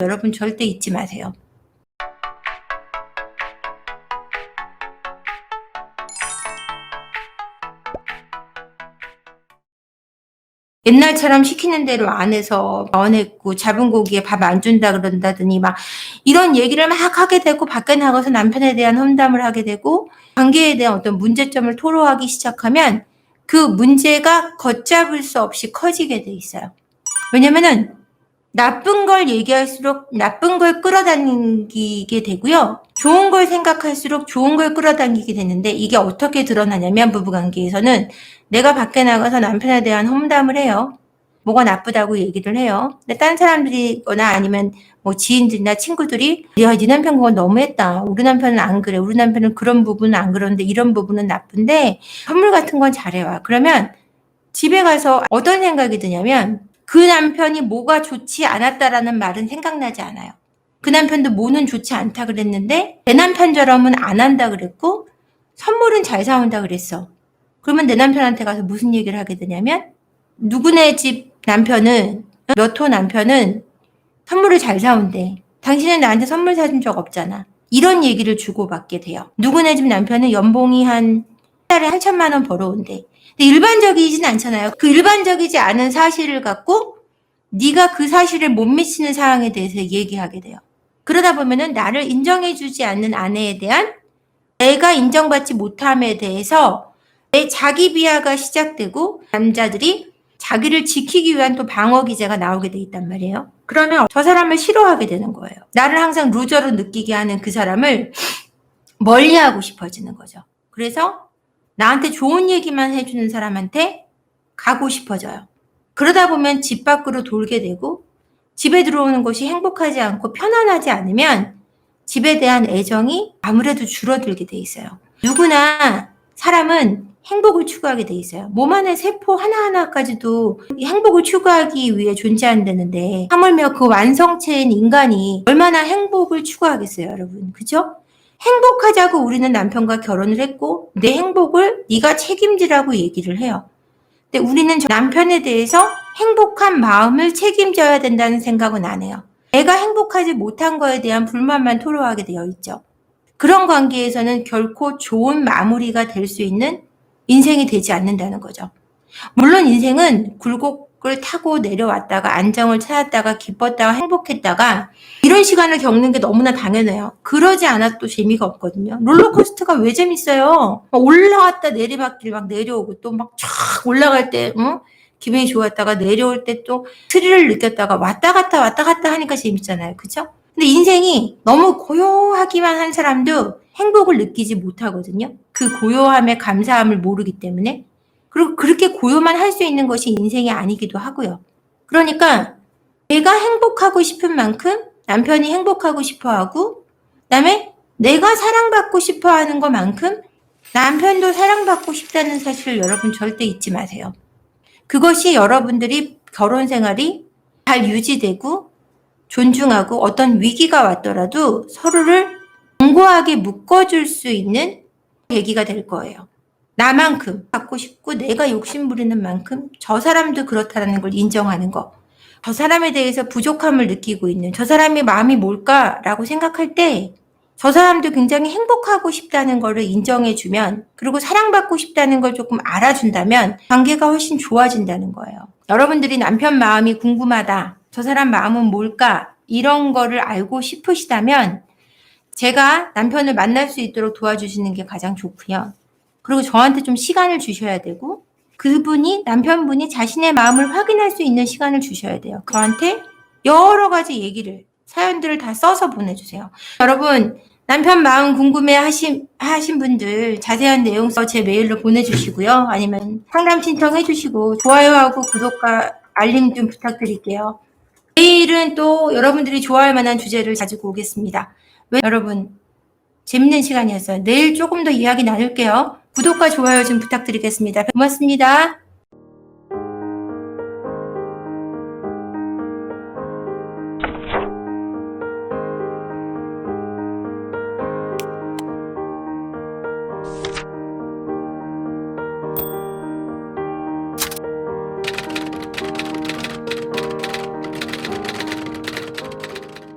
여러분 절대 잊지 마세요. 옛날처럼 시키는 대로 안 해서 언했고 잡은 고기에 밥 안 준다 그런다더니 막 이런 얘기를 막 하게 되고 밖에 나가서 남편에 대한 험담을 하게 되고 관계에 대한 어떤 문제점을 토로하기 시작하면 그 문제가 걷잡을 수 없이 커지게 돼 있어요. 왜냐면은 나쁜 걸 얘기할수록 나쁜 걸 끌어당기게 되고요. 좋은 걸 생각할수록 좋은 걸 끌어당기게 되는데 이게 어떻게 드러나냐면 부부관계에서는 내가 밖에 나가서 남편에 대한 험담을 해요. 뭐가 나쁘다고 얘기를 해요. 근데 다른 사람들이거나 아니면 뭐 지인들이나 친구들이 야, 네 남편 그건 너무했다. 우리 남편은 안 그래. 우리 남편은 그런 부분은 안 그러는데 이런 부분은 나쁜데 선물 같은 건 잘해와. 그러면 집에 가서 어떤 생각이 드냐면 그 남편이 뭐가 좋지 않았다라는 말은 생각나지 않아요. 그 남편도 뭐는 좋지 않다 그랬는데 내 남편처럼은 안 한다 그랬고 선물은 잘 사온다 그랬어. 그러면 내 남편한테 가서 무슨 얘기를 하게 되냐면 누구네 집 남편은 몇 호 남편은 선물을 잘 사온대. 당신은 나한테 선물 사준 적 없잖아. 이런 얘기를 주고받게 돼요. 누구네 집 남편은 연봉이 한 달에 한 1,000만 원 벌어온대. 근데 일반적이진 않잖아요. 그 일반적이지 않은 사실을 갖고 네가 그 사실을 못 미치는 상황에 대해서 얘기하게 돼요. 그러다 보면은 나를 인정해주지 않는 아내에 대한 내가 인정받지 못함에 대해서 내 자기 비하가 시작되고 남자들이 자기를 지키기 위한 또 방어 기제가 나오게 돼 있단 말이에요. 그러면 저 사람을 싫어하게 되는 거예요. 나를 항상 루저로 느끼게 하는 그 사람을 멀리하고 싶어지는 거죠. 그래서 나한테 좋은 얘기만 해주는 사람한테 가고 싶어져요. 그러다 보면 집 밖으로 돌게 되고 집에 들어오는 것이 행복하지 않고 편안하지 않으면 집에 대한 애정이 아무래도 줄어들게 돼 있어요. 누구나 사람은 행복을 추구하게 돼 있어요. 몸 안의 세포 하나하나까지도 행복을 추구하기 위해 존재한다는데 하물며 그 완성체인 인간이 얼마나 행복을 추구하겠어요, 여러분. 그죠? 행복하자고 우리는 남편과 결혼을 했고 내 행복을 네가 책임지라고 얘기를 해요. 근데 우리는 남편에 대해서 행복한 마음을 책임져야 된다는 생각은 안 해요. 내가 행복하지 못한 거에 대한 불만만 토로하게 되어 있죠. 그런 관계에서는 결코 좋은 마무리가 될 수 있는 인생이 되지 않는다는 거죠. 물론 인생은 굴곡을 타고 내려왔다가 안정을 찾았다가 기뻤다가 행복했다가 이런 시간을 겪는 게 너무나 당연해요. 그러지 않아도 재미가 없거든요. 롤러코스터가 왜 재밌어요? 올라갔다 내리막길 막 내려오고 또 막 쫙 올라갈 때 기분이 좋았다가 내려올 때 또 스릴을 느꼈다가 왔다 갔다 하니까 재밌잖아요. 그쵸? 근데 인생이 너무 고요하기만 한 사람도 행복을 느끼지 못하거든요. 그 고요함의 감사함을 모르기 때문에. 그리고 그렇게 고요만 할 수 있는 것이 인생이 아니기도 하고요. 그러니까 내가 행복하고 싶은 만큼 남편이 행복하고 싶어하고 그다음에 내가 사랑받고 싶어하는 것만큼 남편도 사랑받고 싶다는 사실을 여러분 절대 잊지 마세요. 그것이 여러분들이 결혼 생활이 잘 유지되고 존중하고 어떤 위기가 왔더라도 서로를 견고하게 묶어줄 수 있는 계기가 될 거예요. 나만큼 갖고 싶고 내가 욕심부리는 만큼 저 사람도 그렇다는 걸 인정하는 거. 저 사람에 대해서 부족함을 느끼고 있는 저 사람의 마음이 뭘까라고 생각할 때 저 사람도 굉장히 행복하고 싶다는 거를 인정해주면 그리고 사랑받고 싶다는 걸 조금 알아준다면 관계가 훨씬 좋아진다는 거예요. 여러분들이 남편 마음이 궁금하다. 저 사람 마음은 뭘까? 이런 거를 알고 싶으시다면 제가 남편을 만날 수 있도록 도와주시는 게 가장 좋고요. 그리고 저한테 좀 시간을 주셔야 되고 그분이 남편분이 자신의 마음을 확인할 수 있는 시간을 주셔야 돼요. 저한테 여러 가지 얘기를 사연들을 다 써서 보내주세요. 여러분 남편 마음 궁금해 하신 분들 자세한 내용 써 제 메일로 보내주시고요. 아니면 상담 신청해 주시고 좋아요하고 구독과 알림 좀 부탁드릴게요. 내일은 또 여러분들이 좋아할 만한 주제를 가지고 오겠습니다. 여러분 재밌는 시간이었어요. 내일 조금 더 이야기 나눌게요. 구독과 좋아요 좀 부탁드리겠습니다. 고맙습니다.